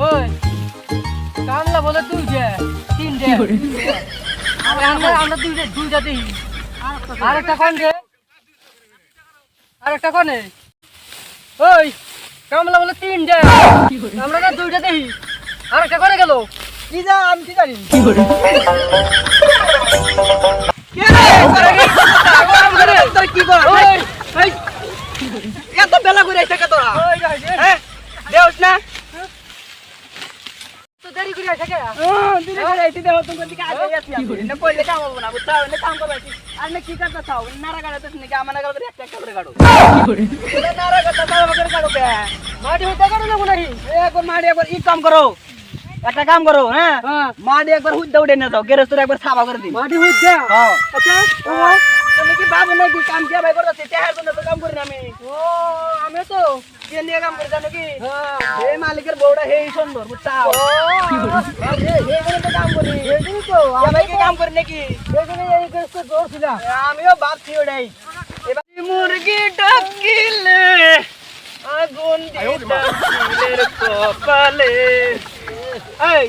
ওই কামলা বলে তুই যে তিন দে আমরা দুইটা দিই আরেকটা কোন রে আরেকটা কোনে ওই কামলা বলে তিন দে আমরা না দুইটা দেই আরেকটা করে গেল কি যা আমি কি জানি কি করে কে রে তোর কি কর এই এত বেলা করে আইছে কত হ্যাঁ দেওস না তো দেরি করে আইছে কে দেরি করে আইছে দেও তুমি দিকে আগে আসি না কইলে কাম হবে না বুঝছাও না কাম করবে আর না কি করতে চাও নারা গাড়াতে নাকি আমানা গাড়াতে একটা করে গাড়ো কি করে নারা গাড়াতে করে গাড়ো কে মাটি হইতে গাড়ো না কোনাহি একবার মাটি একবার ই কাম করো একটা কাম করো হ্যাঁ মাটি একবার হুদ দৌড়ে না যাও গেরেজ তোর একবার সাফা করে দি মাটি হুদ দে হ্যাঁ আচ্ছা তুমি কি বাবু নাকি কাম কি ভাই করতে তেহার জন্য তো কাম করি না আমি ও আমি তো কে নিয়ে কাম করে জানো কি এই মালিকের বউটা হেই সুন্দর বুঝছাও কি করে হে করে তো কাম করি এইদিন তো আমি কি কাম করি নাকি এইদিন এই গেরেজ তো জোর ছিল আমিও ভাবছি ওটাই এবার মুরগি ডাকিলে আগুন দিলে কপালে এই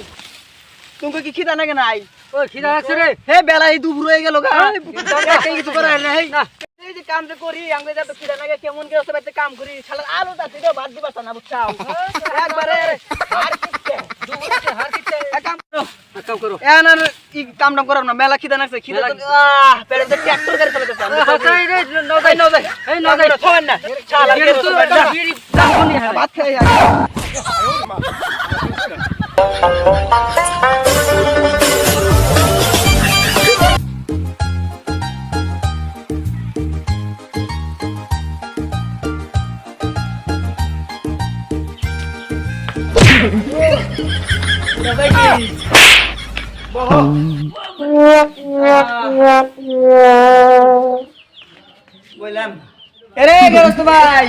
তুমি কি খিদা নাকি নাই ও খিদা লাগছে রে হে বেলা এই দুপুর হয়ে গেল গা কিছু করা না এই যে কাম যে করি আমি যত খিদা নাকি কেমন কি অবস্থা বাইতে কাম করি শালা আলু দাতে দাও ভাত দিবা না বুঝছাও একবারে হার কিচ্ছে কাম করো এনার ই কাম করব না মেলা খিদা লাগছে খিদা তো পেটে ট্রাক্টর করে চলতেছে এই রে নাও যাই এই নাও যাই থন না শালা বিড়ি দাম কোনি ভাত খাই বললাম আরে গেরস্ত ভাই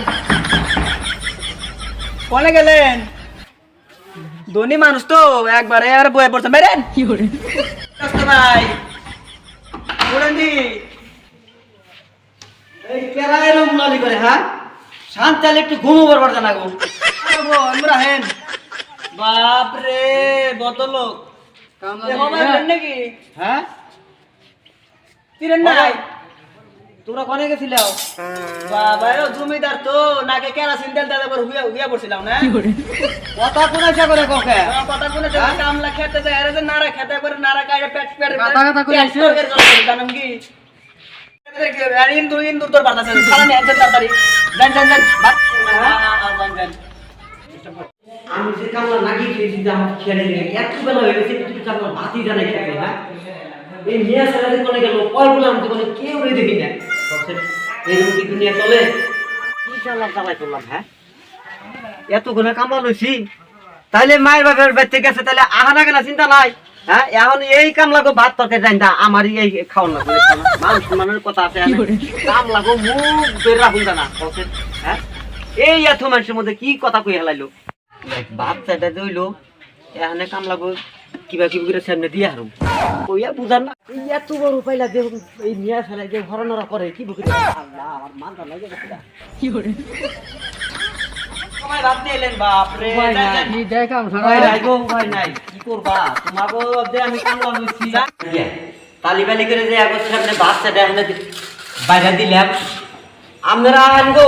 কোনে গেলেন ধনী মানুষ তো একবারে আর বয়ে পড়ছে মেরেন কি করে গেরস্ত ভাই বলেন দি এই কেরা এলো মুনালি করে হ্যাঁ শান্তালে একটু ঘুমোবার পারছে না গো আমরা হেন বাপ রে বদলোক নাকি হ্যাঁ তিরেন নাই তোমরা কোনে গেছিলাও বাবা এর জমিদার তো নাকে কেরাসিন তেল দাদা করে হুইয়া পড়ছিলাম না কথা কোন ইচ্ছা করে কোকে কথা কোন কামলা খেতে যায় আরে যে নারা খেতে করে নারা কাটে পেট কথা করে আইছে জানেন কি ইন্দুর তোর বাতা আছে সারা নিয়ে আনছেন তাড়াতাড়ি যান বাত যান আমি যে কামলা নাকি খেয়েছি যে আমার খেলে নিয়ে এত বেলা হয়ে গেছে তুই কামলা ভাতই জানে খেতে হ্যাঁ এই নিয়ে সারাদিন কোনে গেল কয়গুলো আমি তো কোনো কেউ নেই দেখি না এইরকম কি দুনিয়া চলে কি চালাই করলাম হ্যাঁ এত গুণা কামলা লইছি তাইলে মায়ের বাপের বাড়িতে গেছে তাহলে আহানা কেনা চিন্তা নাই হ্যাঁ এখন এই কামলাগো ভাত তরকারি জানি না আমার এই খাওয়ান লাগবে মানুষ মানুষের কথা আছে কামলাগো মুখ বের রাখুন না হ্যাঁ এই এত মানুষের মধ্যে কি কথা কই হেলাইলো বাচ্চাটা দইলো এখানে কামলাগো কিবা কিবি করে সামনে দিয়ে হারুম কইয়া বুঝার না এত বড় পাইলা যে এই নিয়া ফেলা যে হরণরা করে কি বুঝে আল্লাহ আমার মাথা লাগে কি করে সময় ভাত নিলেন বাপ রে কি দেখাম ভাই গো ভাই নাই কি করবা তোমাগো দে আমি কামলা লইছি তালি বালি করে যে আগর সামনে বাচ্চাটা এখানে বাইরে দিলাম আমরা আন গো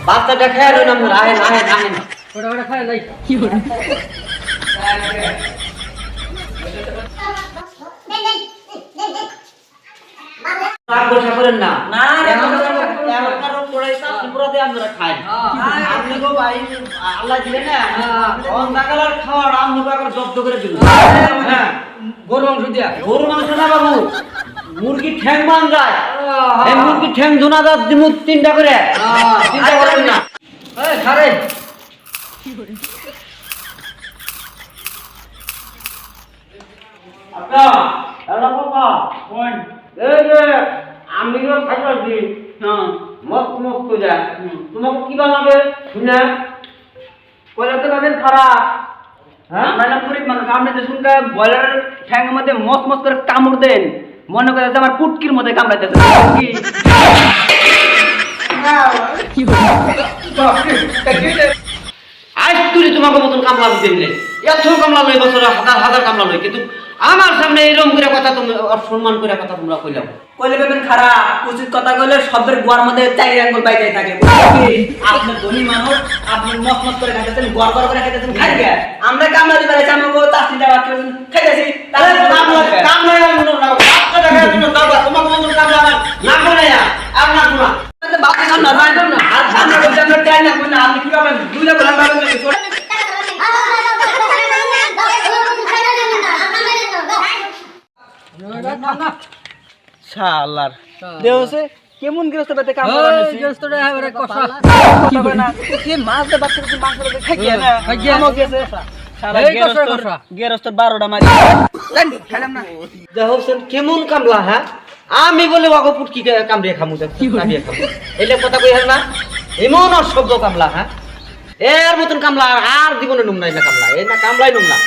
বাচ্চাটা খায় রইলাম আমরা আহেন ওটা খায় নাই কি করে বসা করেন না না এমনকার পড়াই সাপ পুরাতে আমরা খাই আপনি গো ভাই আল্লাহ দিলেন না অন্ধাকার খাওয়ার আমরা একবার জব্দ করে দিল হ্যাঁ গরু মাংস দিয়া গরু মাংস না বাবু মুরগি ঠ্যাং মান যায় এই মুরগি ঠ্যাং ধুনা দাঁত দিমু তিনটা করে চিন্তা করেন না এই খারে কি করে আপা এলা বাবা কোন এই যে আমি তো খাইছি হ্যাঁ মস্ত মস্ত যা তোমাকে কি বানাবে শুনে কইলা তো ভাবেন খারাপ হ্যাঁ আমরা গরিব মানুষ আপনি যে শুনকা বয়লারের ঠ্যাংের মধ্যে মস্ত মস্ত করে কামড় দেন মনে করে আমার পুটকির মধ্যে কামড়াইতেছে কি আজ তুই তোমাকে মতন কামলা দিলে এত কামলা লই বছর হাজার হাজার কামলা লই কিন্তু আমার সামনে এরকম করে কথা তুমি অসম্মান করে কথা তোমরা কইলাম কইলে বেবেন খারাপ উচিত কথা কইলে সবের গোয়ার মধ্যে চাই আঙ্গুল বাইতে থাকে আপনি ধনী মানুষ আপনি মত মত করে খাইতেছেন গোয়ার গোয়ার করে খাইতেছেন খাইবে আমরা কামলা দিবার আছে আমাকে তাসনি দেওয়া খাইতেছি তাহলে কামলা না 500 টাকা দিন দাও তোমাকে মতন কামলা না করে না আর না গুনা বাকি কাম না বাইরে না আর আমরা বলতে আমরা টাইম না কই না আপনি কি পাবেন দুইটা বলা পাবেন শালার দেওছে কেমন গৃহস্থ পেতে কাম করা হইছে গৃহস্থটা এবারে কষা কথা না কি মাছ দে বাচ্চা কি মাছ ধরে খাইয়া না আমও গেছে শালা গৃহস্থর 12টা মারি জান খেলাম না হোসেন কেমন কামলা হ্যাঁ আমি বলে ওগো পুটকি কামড়ে খামু কামড়ে খামু এলে কথা কই না এমন অসভ্য কামলা হ্যাঁ এর মতন কামলা আর জীবনে নুম নাই না কামলা এই না কামলাই নুম না